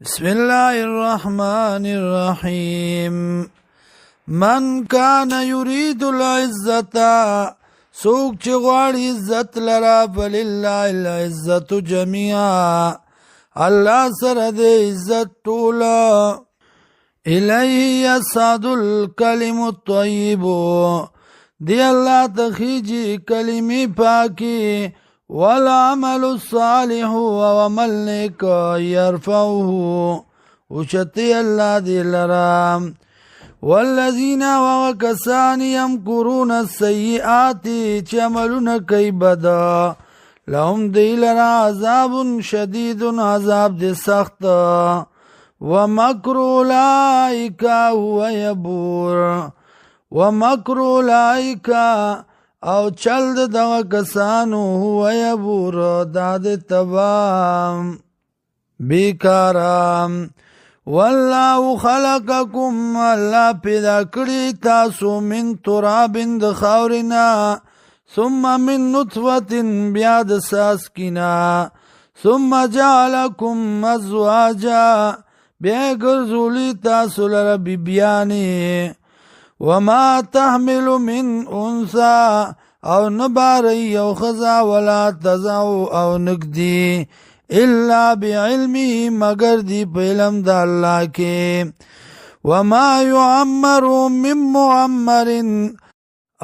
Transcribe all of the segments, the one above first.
بسم الله الرحمن الرحيم من كان يريد العزة سوق چغوار عزت لرا فلله العزت جميعا الله سره د عزت طولا إليه يصعد الكلم الطيب دی الله تخیجی کلمی پاکی والعمل الصالح وعمل نیک يرفعه وشتی الله دی لرام والذین وکسان یمکرون السیئات چملون کئی بدا لهم دی لرا عذاب شدید عذاب دی سخت ومکر اولئک هو یبور ومکر اولئک او چل دغه کسانو هو یبور داد تبام بیکارام والله خلقکم الله پیدا کړی تاسو من تراب د خاورنا ثم من نطفه بیا د ساسکینا ثم جعلکم ازواجا بیا ګرځولی تاسو لره بیبیانی وما تحمل من انثى او نباری یو خزا ولا تزعو او نکدی الا بعلمه مگر دی علم د الله کې وما يعمر من معمر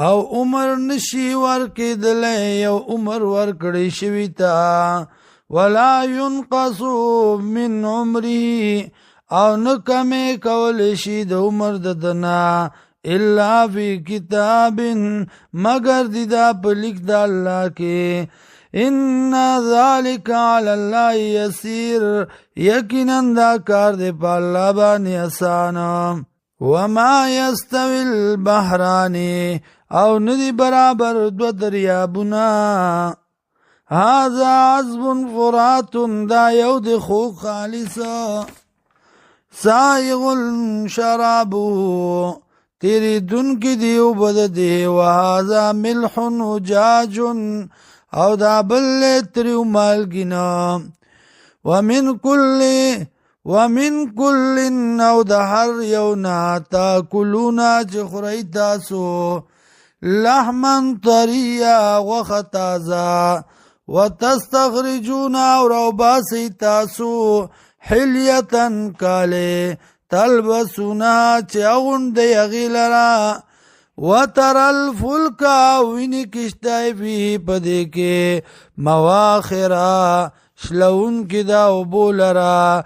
او عمر نشي ورکېدل یو عمر ورکړی شوی تا ولا ينقص من عمره او نکمه کول شي د عمر ددنا الا فی کتاب مگر دی دا پلیک دا اللہ کے ان ذالک علی اللہ یسیر یقینا دا کار دے پا اللہ بانی آسان وما یستوی البحرانی او ندی برابر دو دریابنا هذا عذب فرات دا یو دی خوک خالص سائغ شرابو تیری دن کی دیو بد دی وهذا ملح وجاج او دا بل تریو مالگینا ومن کل او دا هر یونا تاکلونا چخوری تاسو لحمن طریا وختازا وتستخرجونا او روباسی تاسو حلیتن کالی تلبسونا چاون دی اغیلرا وتر الفلک وینی کشتای فی پدی کے مواخرا شلون کی دا بولرا